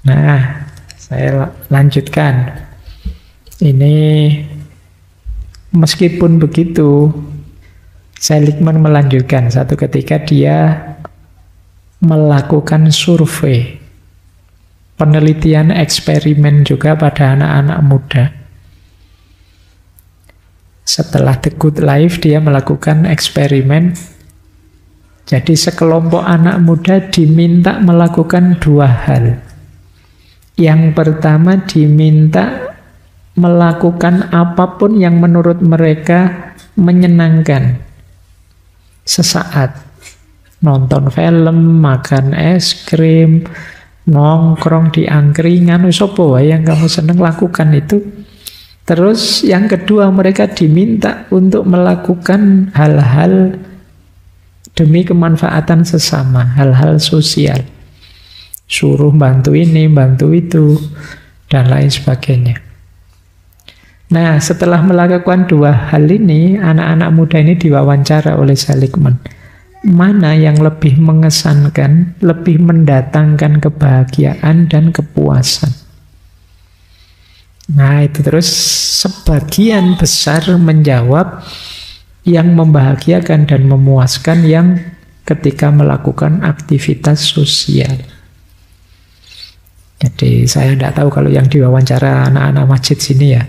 Nah, saya lanjutkan. Ini meskipun begitu, Seligman melanjutkan. Satu ketika dia melakukan survei, penelitian eksperimen juga pada anak-anak muda. Setelah The Good Life, dia melakukan eksperimen. Jadi sekelompok anak muda diminta melakukan dua hal. Yang pertama diminta melakukan apapun yang menurut mereka menyenangkan. Sesaat. Nonton film, makan es krim, nongkrong di angkringan, sopo wae yang kamu seneng lakukan itu. Terus yang kedua mereka diminta untuk melakukan hal-hal demi kemanfaatan sesama, hal-hal sosial. Suruh bantu ini, bantu itu, dan lain sebagainya. Nah, setelah melakukan dua hal ini, anak-anak muda ini diwawancara oleh Seligman. Mana yang lebih mengesankan, lebih mendatangkan kebahagiaan dan kepuasan? Nah, itu terus sebagian besar menjawab yang membahagiakan dan memuaskan yang ketika melakukan aktivitas sosial. Jadi saya tidak tahu kalau yang diwawancara anak-anak masjid sini ya.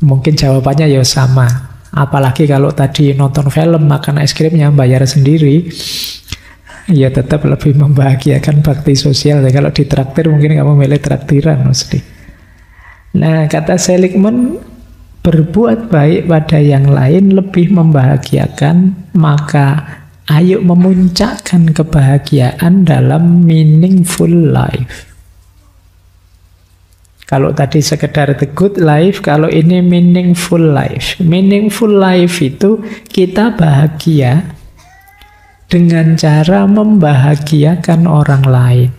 Mungkin jawabannya ya sama. Apalagi kalau tadi nonton film, makan es krimnya bayar sendiri, ya tetap lebih membahagiakan bakti sosial. Kalau ditraktir mungkin kamu milih traktiran mesti. Nah, kata Seligman, berbuat baik pada yang lain lebih membahagiakan, maka ayo memuncakkan kebahagiaan dalam meaningful life. Kalau tadi sekedar the good life, kalau ini meaningful life. Meaningful life itu kita bahagia dengan cara membahagiakan orang lain.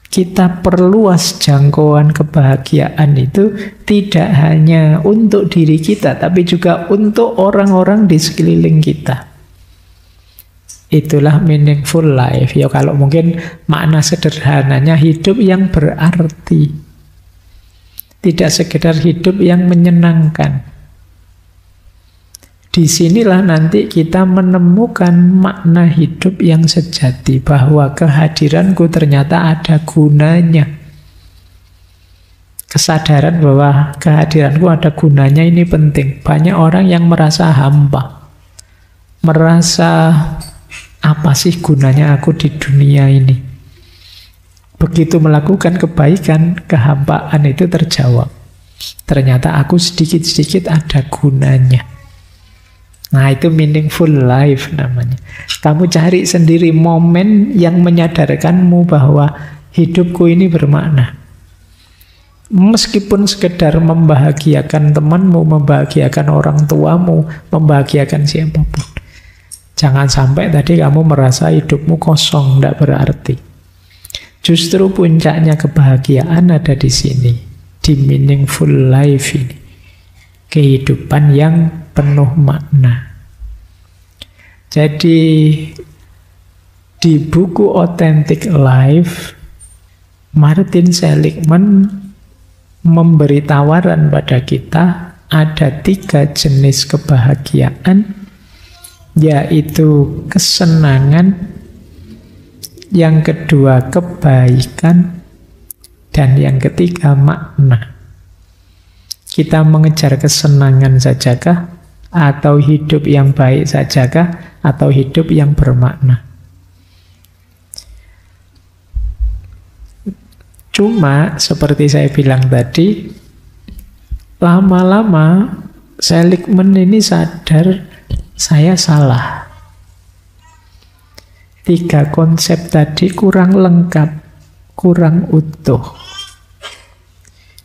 Kita perluas jangkauan kebahagiaan itu tidak hanya untuk diri kita, tapi juga untuk orang-orang di sekeliling kita. Itulah meaningful life. Ya kalau mungkin makna sederhananya hidup yang berarti. Tidak sekedar hidup yang menyenangkan. Disinilah nanti kita menemukan makna hidup yang sejati. Bahwa kehadiranku ternyata ada gunanya. Kesadaran bahwa kehadiranku ada gunanya ini penting. Banyak orang yang merasa hampa. Merasa apa sih gunanya aku di dunia ini? Begitu melakukan kebaikan, kehampaan itu terjawab. Ternyata aku sedikit-sedikit ada gunanya. Nah, itu meaningful life namanya. Kamu cari sendiri momen yang menyadarkanmu bahwa hidupku ini bermakna. Meskipun sekedar membahagiakan temanmu, membahagiakan orang tuamu, membahagiakan siapapun. Jangan sampai tadi kamu merasa hidupmu kosong, tidak berarti. Justru puncaknya kebahagiaan ada di sini, di meaningful life ini. Kehidupan yang penuh makna. Jadi, di buku Authentic Life, Martin Seligman memberi tawaran pada kita, ada 3 jenis kebahagiaan, yaitu kesenangan, yang kedua kebaikan, dan yang ketiga makna. Kita mengejar kesenangan sajakah, atau hidup yang baik sajakah, atau hidup yang bermakna? Cuma seperti saya bilang tadi, lama-lama Seligman ini sadar saya salah. 3 konsep tadi kurang lengkap, kurang utuh.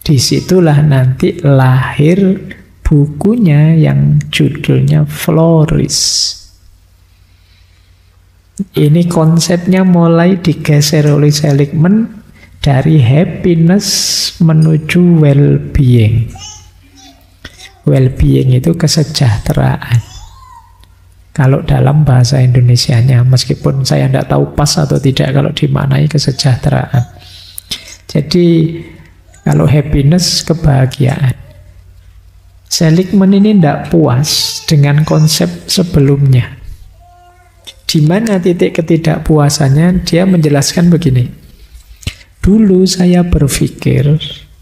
Disitulah nanti lahir bukunya yang judulnya Flourish. Ini konsepnya mulai digeser oleh Seligman dari happiness menuju well-being. Well-being itu kesejahteraan. kalau dalam bahasa Indonesianya, meskipun saya tidak tahu pas atau tidak kalau dimaknai kesejahteraan. Jadi kalau happiness, kebahagiaan. Seligman ini tidak puas dengan konsep sebelumnya. Di mana titik ketidakpuasannya? Dia menjelaskan begini. Dulu saya berpikir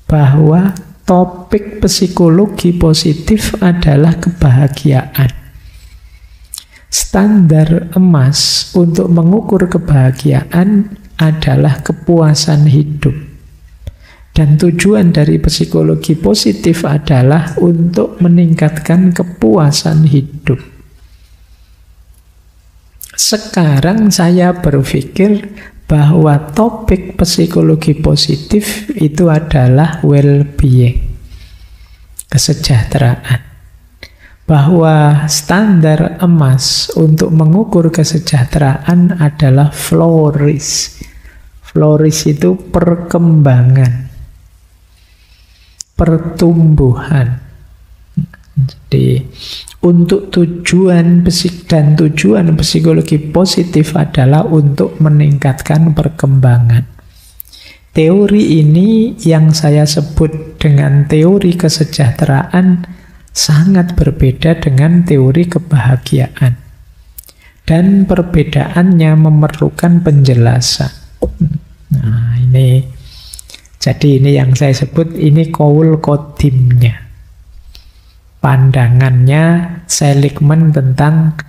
bahwa topik psikologi positif adalah kebahagiaan. Standar emas untuk mengukur kebahagiaan adalah kepuasan hidup. Dan tujuan dari psikologi positif adalah untuk meningkatkan kepuasan hidup. Sekarang saya berpikir bahwa topik psikologi positif itu adalah well-being, kesejahteraan. Bahwa standar emas untuk mengukur kesejahteraan adalah flourish. Flourish itu perkembangan, pertumbuhan. Jadi untuk tujuan psikologi positif adalah untuk meningkatkan perkembangan. Teori ini yang saya sebut dengan teori kesejahteraan sangat berbeda dengan teori kebahagiaan. Dan perbedaannya memerlukan penjelasan. Nah, jadi ini yang saya sebut, ini qaul qadimnya. Pandangannya Seligman tentang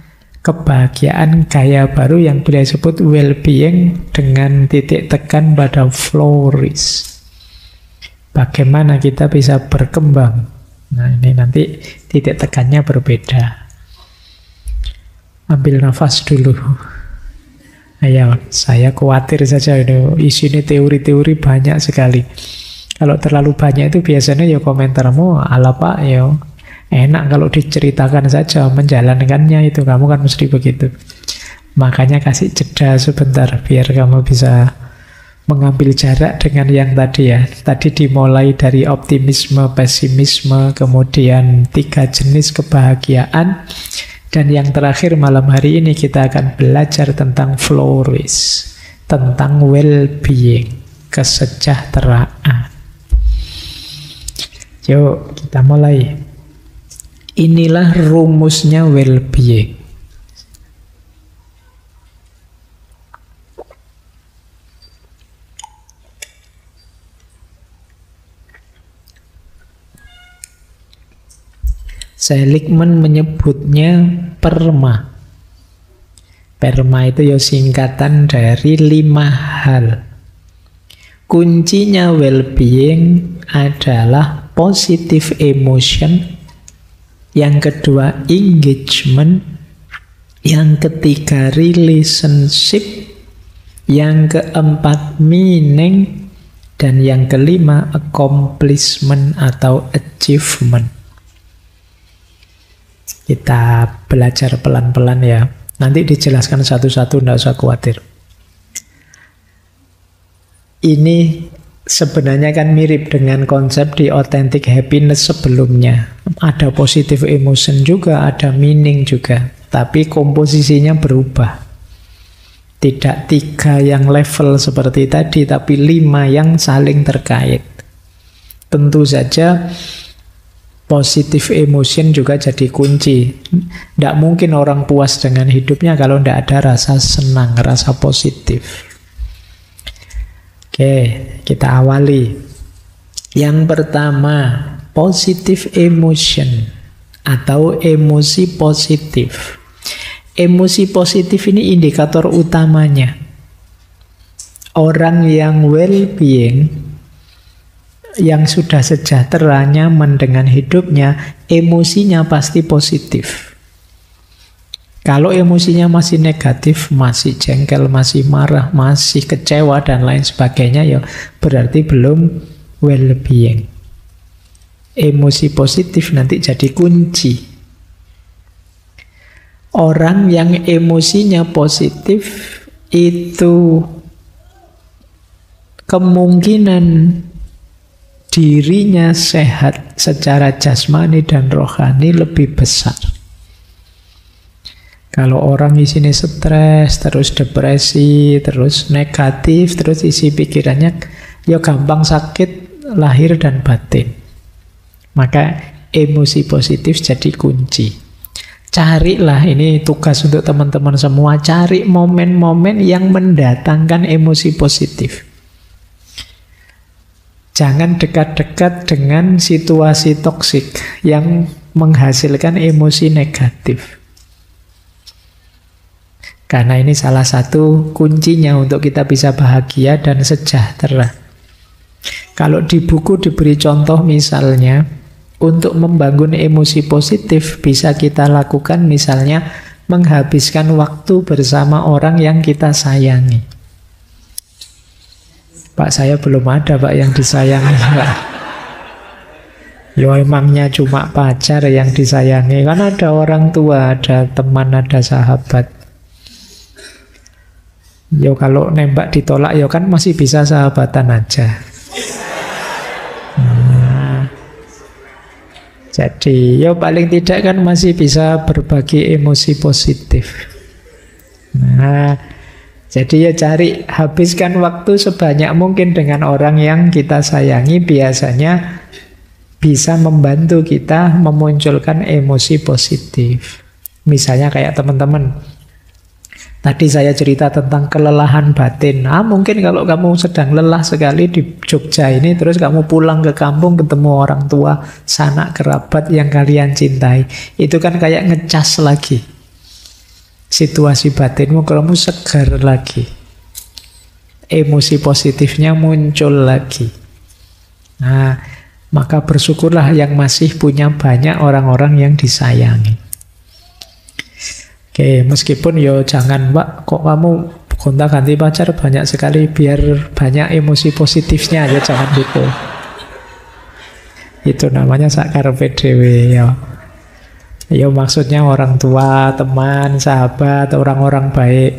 kebahagiaan gaya baru yang beliau sebut well-being dengan titik tekan pada flourish. Bagaimana kita bisa berkembang. Nah, ini nanti titik tekannya berbeda. Ambil nafas dulu. Ayo, saya khawatir saja isinya teori-teori banyak sekali. Kalau terlalu banyak itu biasanya ya komentarmu ala pak ya. Enak kalau diceritakan saja, menjalankannya itu kamu kan mesti begitu. Makanya kasih jeda sebentar biar kamu bisa mengambil jarak dengan yang tadi ya. Tadi dimulai dari optimisme, pesimisme, kemudian 3 jenis kebahagiaan. Dan yang terakhir malam hari ini kita akan belajar tentang flourish, tentang well-being, kesejahteraan. Yuk kita mulai. Inilah rumusnya well-being. Seligman menyebutnya PERMA. PERMA itu ya singkatan dari 5 hal. Kuncinya well-being adalah positive emotion. Yang kedua engagement. Yang ketiga relationship. Yang keempat meaning. Dan yang kelima accomplishment atau achievement. Kita belajar pelan-pelan ya. Nanti dijelaskan satu-satu, tidak usah khawatir. Ini sebenarnya kan mirip dengan konsep di authentic happiness sebelumnya. Ada positive emotion juga, ada meaning juga. Tapi komposisinya berubah. Tidak 3 yang level seperti tadi, tapi 5 yang saling terkait. Tentu saja positive emotion juga jadi kunci. Tidak mungkin orang puas dengan hidupnya kalau tidak ada rasa senang, rasa positif. Oke, kita awali. Yang pertama, positive emotion atau emosi positif. Emosi positif ini indikator utamanya. Orang yang well-being, yang sudah sejahtera, nyaman dengan hidupnya, emosinya pasti positif. Kalau emosinya masih negatif, masih jengkel, masih marah, masih kecewa, dan lain sebagainya, ya berarti belum well-being. Emosi positif nanti jadi kunci. Orang yang emosinya positif itu kemungkinan dirinya sehat secara jasmani dan rohani lebih besar. Kalau orang isinya stres, terus depresi, terus negatif, terus isi pikirannya, ya gampang sakit lahir dan batin. Maka emosi positif jadi kunci. Carilah, ini tugas untuk teman-teman semua, cari momen-momen yang mendatangkan emosi positif. Jangan dekat-dekat dengan situasi toksik yang menghasilkan emosi negatif. Karena ini salah satu kuncinya untuk kita bisa bahagia dan sejahtera. Kalau di buku diberi contoh misalnya, untuk membangun emosi positif bisa kita lakukan misalnya menghabiskan waktu bersama orang yang kita sayangi. Pak, saya belum ada Pak yang disayangi Pak. Ya emangnya cuma pacar yang disayangi, kan ada orang tua, ada teman, ada sahabat. Ya kalau nembak ditolak ya kan masih bisa sahabatan aja. Jadi ya paling tidak kan masih bisa berbagi emosi positif. Nah, jadi ya cari, habiskan waktu sebanyak mungkin dengan orang yang kita sayangi, biasanya bisa membantu kita memunculkan emosi positif. Misalnya kayak teman-teman, tadi saya cerita tentang kelelahan batin. Mungkin kalau kamu sedang lelah sekali di Jogja ini, terus kamu pulang ke kampung ketemu orang tua, sanak kerabat yang kalian cintai, itu kan kayak ngecas lagi situasi batinmu, kamu segar lagi, emosi positifnya muncul lagi. Nah, maka bersyukurlah yang masih punya banyak orang-orang yang disayangi. Oke, meskipun yo jangan Pak, kok kamu gonta-ganti pacar banyak sekali, biar banyak emosi positifnya, ya jangan gitu. Itu namanya sakar PDW ya. Ya maksudnya orang tua, teman, sahabat, orang-orang baik.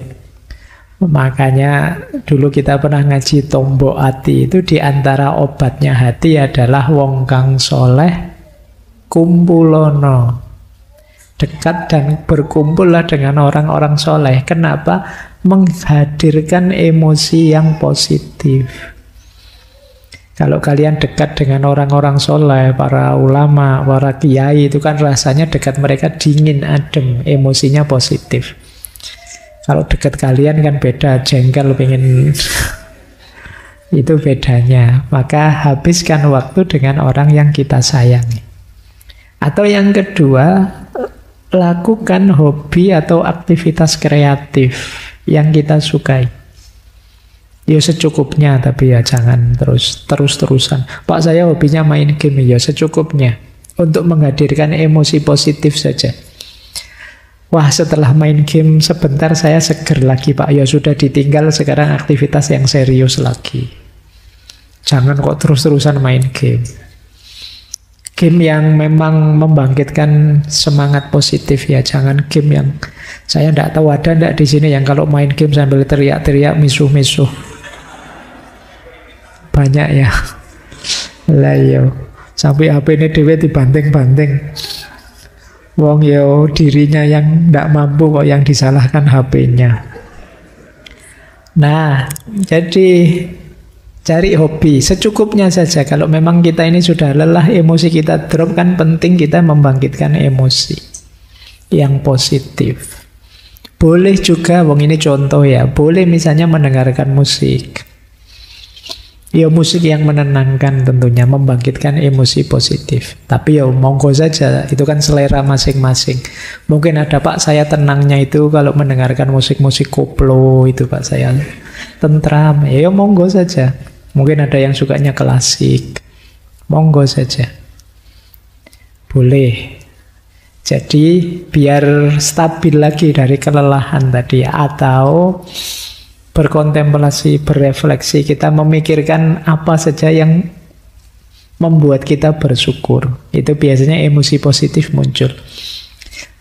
Makanya dulu kita pernah ngaji Tombok Ati, itu diantara obatnya hati adalah wong kang soleh kumpulono. Dekat dan berkumpullah dengan orang-orang soleh. Kenapa? Menghadirkan emosi yang positif. Kalau kalian dekat dengan orang-orang soleh, para ulama, para kiai, itu kan rasanya dekat mereka dingin, adem, emosinya positif. Kalau dekat kalian kan beda, jengkel, pengen itu bedanya. Maka habiskan waktu dengan orang yang kita sayangi. Atau yang kedua, lakukan hobi atau aktivitas kreatif yang kita sukai. Ya secukupnya, tapi ya jangan terus-terusan. Pak, saya hobinya main game, ya secukupnya. Untuk menghadirkan emosi positif saja. Wah, setelah main game sebentar saya seger lagi Pak. Ya sudah, ditinggal, sekarang aktivitas yang serius lagi. Jangan kok terus-terusan main game. Game yang memang membangkitkan semangat positif ya, jangan game yang saya tidak tahu ada tidak di sini yang kalau main game sambil teriak-teriak misuh-misuh. Banyak ya. Lah yo, sampai HP ini dewe dibanting-banting. Wong yo dirinya yang tidak mampu kok yang disalahkan HP-nya. Nah, jadi cari hobi, secukupnya saja. Kalau memang kita ini sudah lelah, emosi kita drop, kan penting kita membangkitkan emosi yang positif. Boleh juga, wong ini contoh ya, boleh misalnya mendengarkan musik. Ya musik yang menenangkan tentunya, membangkitkan emosi positif. Tapi ya monggo saja, itu kan selera masing-masing. Mungkin ada Pak, saya tenangnya itu kalau mendengarkan musik-musik koplo itu Pak, saya tentram. Ya monggo saja. Mungkin ada yang sukanya klasik. Monggo saja. Boleh. Jadi biar stabil lagi dari kelelahan tadi. Atau berkontemplasi, berefleksi. Kita memikirkan apa saja yang membuat kita bersyukur. Itu biasanya emosi positif muncul.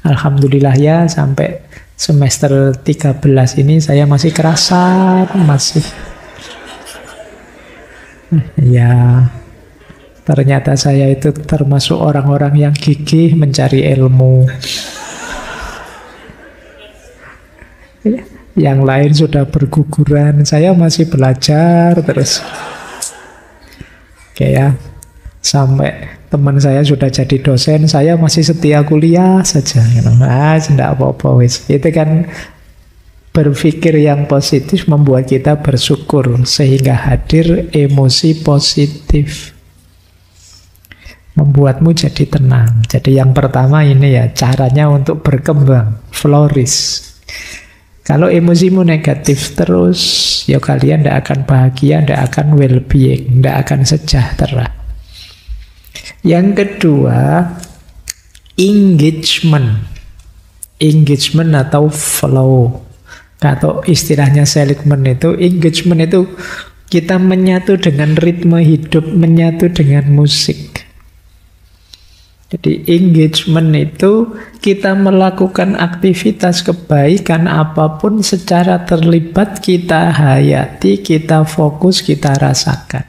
Alhamdulillah ya, sampai semester 13 ini saya masih kerasa, masih ya, ternyata saya itu termasuk orang-orang yang gigih mencari ilmu. Yang lain sudah berguguran, saya masih belajar terus. Oke ya, sampai teman saya sudah jadi dosen, saya masih setia kuliah saja. Tidak apa-apa wis. Itu kan berpikir yang positif membuat kita bersyukur sehingga hadir emosi positif. Membuatmu jadi tenang. Jadi yang pertama ini ya caranya untuk berkembang, flourish. Kalau emosimu negatif terus, ya kalian tidak akan bahagia, tidak akan well-being, tidak akan sejahtera. Yang kedua, engagement. Engagement atau flow. Atau istilahnya seligman itu, engagement itu kita menyatu dengan ritme hidup, menyatu dengan musik. Jadi engagement itu kita melakukan aktivitas kebaikan apapun secara terlibat, kita hayati, kita fokus, kita rasakan.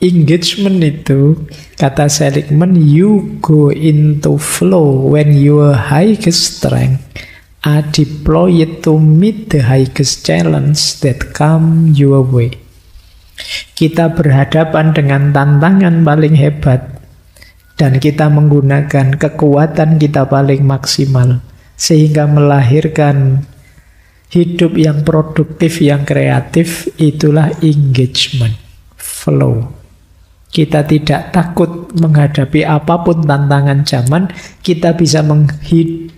Engagement itu, kata Seligman, you go into flow when your highest strength are deployed to meet the highest challenge that come your way. Kita berhadapan dengan tantangan paling hebat dan kita menggunakan kekuatan kita paling maksimal sehingga melahirkan hidup yang produktif, yang kreatif. Itulah engagement, flow. Kita tidak takut menghadapi apapun tantangan zaman, kita bisa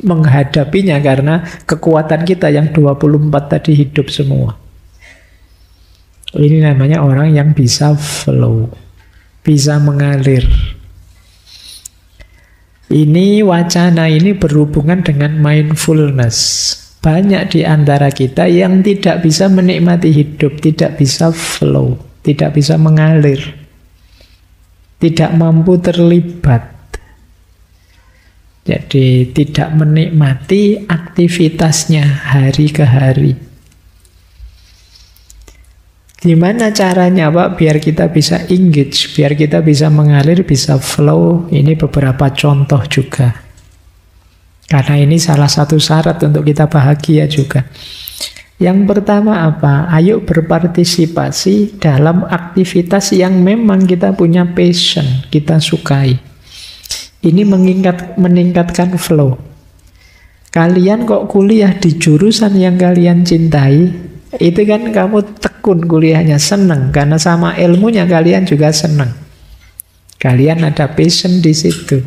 menghadapinya karena kekuatan kita yang 24 tadi hidup semua. Ini namanya orang yang bisa flow, bisa mengalir. Ini wacana ini berhubungan dengan mindfulness. Banyak di antara kita yang tidak bisa menikmati hidup, tidak bisa flow, tidak bisa mengalir. Tidak mampu terlibat. Jadi tidak menikmati aktivitasnya hari ke hari. Gimana caranya Pak biar kita bisa engage, biar kita bisa mengalir, bisa flow? Ini beberapa contoh juga. Karena ini salah satu syarat untuk kita bahagia juga. Yang pertama apa? Ayo berpartisipasi dalam aktivitas yang memang kita punya passion, kita sukai. Ini meningkatkan flow. Kalian kok kuliah di jurusan yang kalian cintai, itu kan kamu tekun kuliahnya, senang. Karena sama ilmunya kalian juga senang. Kalian ada passion di situ.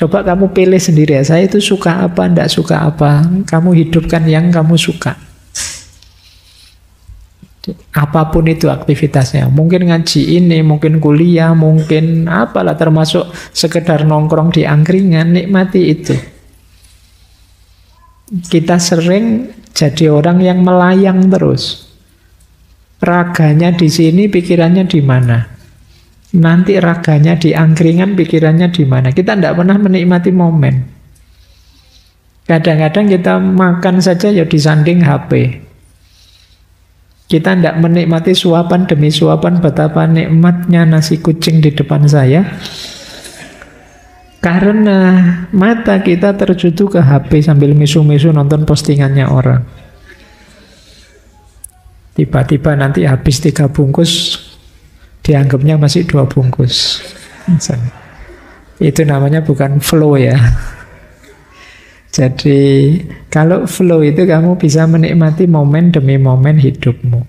Coba kamu pilih sendiri ya, saya itu suka apa, tidak suka apa. Kamu hidupkan yang kamu suka. Apapun itu aktivitasnya. Mungkin ngaji ini, mungkin kuliah, mungkin apalah, termasuk sekedar nongkrong di angkringan, nikmati itu. Kita sering jadi orang yang melayang terus. Raganya di sini, pikirannya di mana? Nanti raganya di angkringan, pikirannya di mana? Kita tidak pernah menikmati momen. Kadang-kadang kita makan saja ya disanding HP. Kita tidak menikmati suapan demi suapan betapa nikmatnya nasi kucing di depan saya. Karena mata kita tertuju ke HP sambil misu-misu nonton postingannya orang. Tiba-tiba nanti habis 3 bungkus, dianggapnya masih 2 bungkus. Itu namanya bukan flow ya. Jadi kalau flow itu kamu bisa menikmati momen demi momen hidupmu.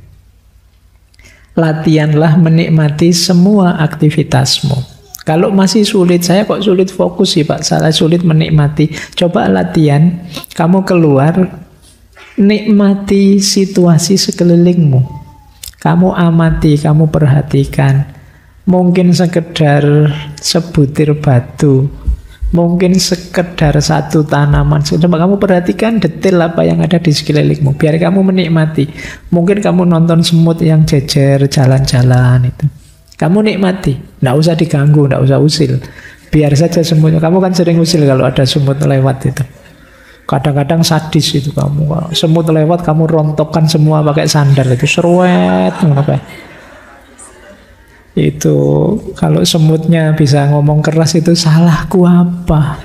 Latihanlah menikmati semua aktivitasmu. Kalau masih sulit, saya kok sulit fokus sih Pak, saya sulit menikmati. Coba latihan, kamu keluar, nikmati situasi sekelilingmu. Kamu amati, kamu perhatikan. Mungkin sekedar sebutir batu, mungkin sekedar satu tanaman. Coba kamu perhatikan detail apa yang ada di sekelilingmu, biar kamu menikmati. Mungkin kamu nonton semut yang jejer jalan-jalan itu. Kamu nikmati, nggak usah diganggu, nggak usah usil. Biar saja semutnya. Kamu kan sering usil kalau ada semut lewat itu. Kadang-kadang sadis itu kamu. Kalau semut lewat, kamu rontokkan semua pakai sandal itu, seruet. Itu kalau semutnya bisa ngomong keras itu, salahku apa?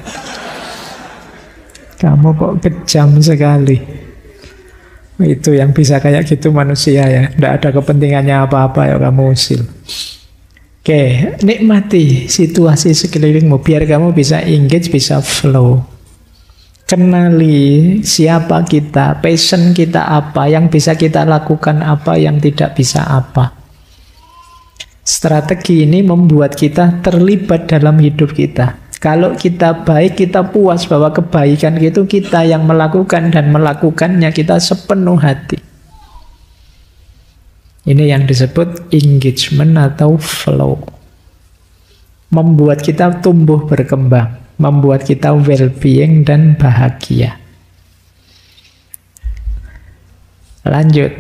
Kamu kok kejam sekali. Itu yang bisa kayak gitu manusia ya. Tidak ada kepentingannya apa-apa ya kamu usil. Oke, nikmati situasi sekelilingmu biar kamu bisa engage, bisa flow. Kenali siapa kita, passion kita apa, yang bisa kita lakukan apa, yang tidak bisa apa. Strategi ini membuat kita terlibat dalam hidup kita. Kalau kita baik, kita puas bahwa kebaikan itu kita yang melakukan dan melakukannya kita sepenuh hati. Ini yang disebut engagement atau flow. Membuat kita tumbuh berkembang, membuat kita well-being dan bahagia. Lanjut.